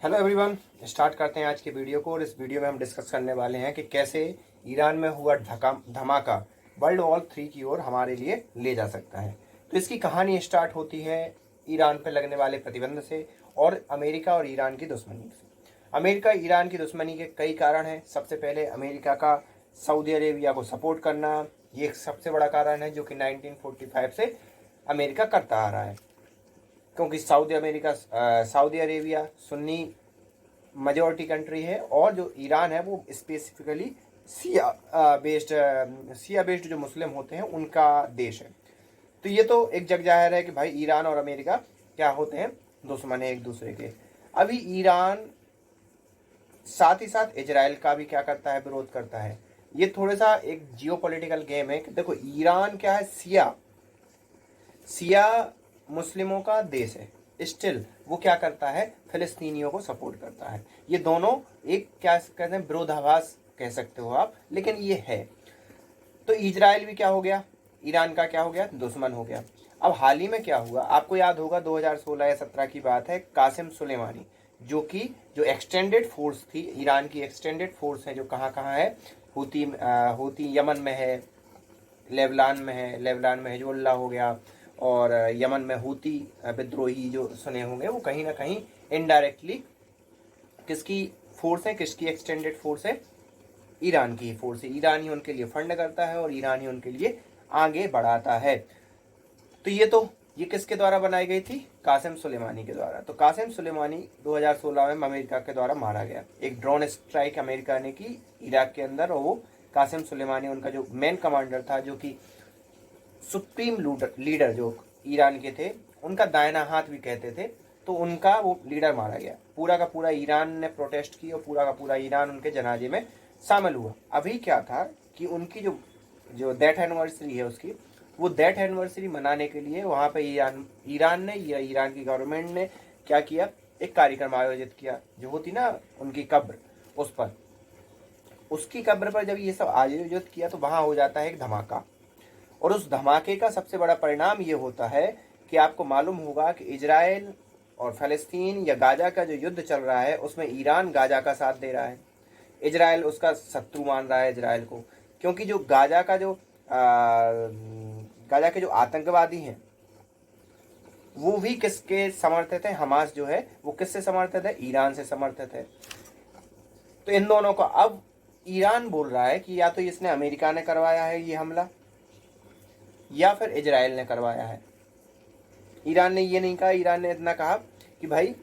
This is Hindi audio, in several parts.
हेलो एवरीवन, स्टार्ट करते हैं आज की वीडियो को। और इस वीडियो में हम डिस्कस करने वाले हैं कि कैसे ईरान में हुआ धमाका वर्ल्ड वॉर 3 की ओर हमारे लिए ले जा सकता है। तो इसकी कहानी स्टार्ट होती है ईरान पर लगने वाले प्रतिबंध से और अमेरिका और ईरान की दुश्मनी से। अमेरिका ईरान की दुश्मनी के कई कारण हैं। सबसे पहले अमेरिका का सऊदी अरेबिया को सपोर्ट करना, ये एक सबसे बड़ा कारण है जो कि 1945 से अमेरिका करता आ रहा है, क्योंकि Saudi Arabia Sunni majority country है और जो ईरान है वो स्पेसिफिकली सिया बेस्ड जो मुस्लिम होते हैं उनका देश है। तो ये तो एक जग जाहिर है कि भाई ईरान और अमेरिका क्या होते हैं, दुश्मन है एक दूसरे के। अभी ईरान साथ ही साथ इजराइल का भी क्या करता है, विरोध करता है। ये थोड़ा सा एक जियोपॉलिटिकल गेम है कि देखो ईरान क्या है, सिया मुस्लिमों का देश है, स्टिल वो क्या करता है, फिलिस्तीनियों को सपोर्ट करता है। ये दोनों एक क्या कहते हैं, विरोधाभास कह सकते हो आप, लेकिन ये है। तो इजराइल भी क्या हो गया, ईरान का क्या हो गया, दुश्मन हो गया। अब हाल ही में क्या हुआ, आपको याद होगा 2016 या 17 की बात है, कासिम सुलेमानी जो एक्सटेंडेड फोर्स थी, ईरान की एक्सटेंडेड फोर्स है जो कहाँ कहाँ है, हूती यमन में है, लेबनान में हिजबुल्लाह हो गया, और यमन में हूती विद्रोही जो सुने होंगे, वो कहीं ना कहीं इनडायरेक्टली किसकी फोर्स है, किसकी एक्सटेंडेड फोर्स है, ईरान की फोर्स है। ईरान ही उनके लिए फंड करता है और ईरान ही उनके लिए आगे बढ़ाता है। तो ये किसके द्वारा बनाई गई थी, कासिम सुलेमानी के द्वारा। तो कासिम सुलेमानी 2016 में अमेरिका के द्वारा मारा गया। एक ड्रोन स्ट्राइक अमेरिका ने की इराक के अंदर, और वो कासिम सुलेमानी उनका जो मेन कमांडर था, जो कि सुप्रीम लीडर जो ईरान के थे, उनका दाहिना हाथ भी कहते थे, तो उनका वो लीडर मारा गया। पूरा का पूरा ईरान ने प्रोटेस्ट की और पूरा का पूरा ईरान उनके जनाजे में शामिल हुआ। अभी क्या था कि उनकी जो जो डेथ एनिवर्सरी है उसकी, वो डेथ एनिवर्सरी मनाने के लिए वहाँ पे ईरान ने या ईरान की गवर्नमेंट ने क्या किया, एक कार्यक्रम आयोजित किया, जो होती ना उनकी कब्र, उस पर, उसकी कब्र पर जब ये सब आयोजित किया तो वहाँ हो जाता है एक धमाका। और उस धमाके का सबसे बड़ा परिणाम ये होता है कि आपको मालूम होगा कि इजराइल और फ़लस्तीन या गाजा का जो युद्ध चल रहा है, उसमें ईरान गाजा का साथ दे रहा है, इजराइल उसका शत्रु मान रहा है इजराइल को। क्योंकि जो गाजा के जो आतंकवादी हैं वो भी किसके समर्थित है, हमास जो है वो किससे समर्थित है, ईरान से समर्थित है। तो इन दोनों को अब ईरान बोल रहा है कि या तो इसने अमेरिका ने करवाया है ये हमला, या फिर इजराइल ने करवाया है। ईरान ने ये नहीं कहा, ईरान ने इतना कहा कि भाई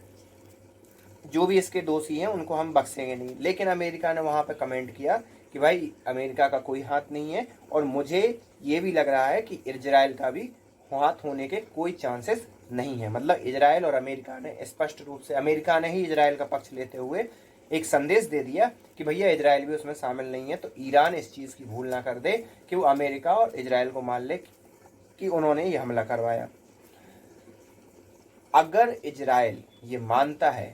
जो भी इसके दोषी हैं उनको हम बख्शेंगे नहीं। लेकिन अमेरिका ने वहां पे कमेंट किया कि भाई अमेरिका का कोई हाथ नहीं है, और मुझे ये भी लग रहा है कि इजराइल का भी हाथ होने के कोई चांसेस नहीं है। मतलब इजराइल और अमेरिका ने स्पष्ट रूप से, अमेरिका ने ही इजराइल का पक्ष लेते हुए एक संदेश दे दिया कि भैया इजराइल भी उसमें शामिल नहीं है। तो ईरान इस चीज़ की भूल ना कर दे कि वो अमेरिका और इजराइल को मान ले कि उन्होंने ये हमला करवाया। अगर इजराइल ये मानता है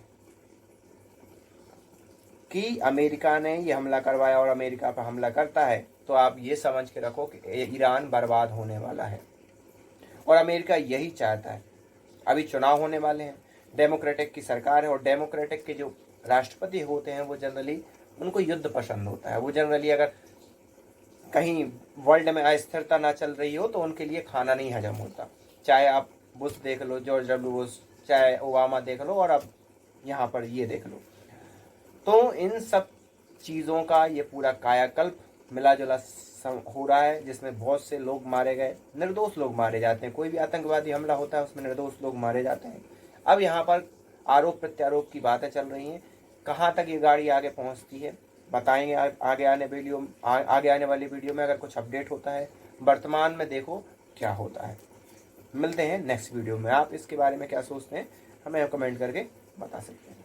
कि अमेरिका ने ये हमला करवाया और अमेरिका पर हमला करता है, तो आप ये समझ के रखो कि ईरान बर्बाद होने वाला है। और अमेरिका यही चाहता है। अभी चुनाव होने वाले हैं, डेमोक्रेटिक की सरकार है, और डेमोक्रेटिक के जो राष्ट्रपति होते हैं वो जनरली, उनको युद्ध पसंद होता है। वो जनरली अगर कहीं वर्ल्ड में अस्थिरता ना चल रही हो तो उनके लिए खाना नहीं हजम होता। चाहे आप बुश देख लो, जॉर्ज डब्ल्यू बुश, चाहे ओबामा देख लो, और अब यहाँ पर ये देख लो। तो इन सब चीज़ों का ये पूरा कायाकल्प मिला जुला हो रहा है, जिसमें बहुत से लोग मारे गए, निर्दोष लोग मारे जाते हैं। कोई भी आतंकवादी हमला होता है उसमें निर्दोष लोग मारे जाते हैं। अब यहाँ पर आरोप प्रत्यारोप की बातें चल रही हैं, कहाँ तक ये गाड़ी आगे पहुँचती है बताएंगे आगे आने वाली वीडियो में, अगर कुछ अपडेट होता है। वर्तमान में देखो क्या होता है। मिलते हैं नेक्स्ट वीडियो में। आप इसके बारे में क्या सोचते हैं हमें कमेंट करके बता सकते हैं।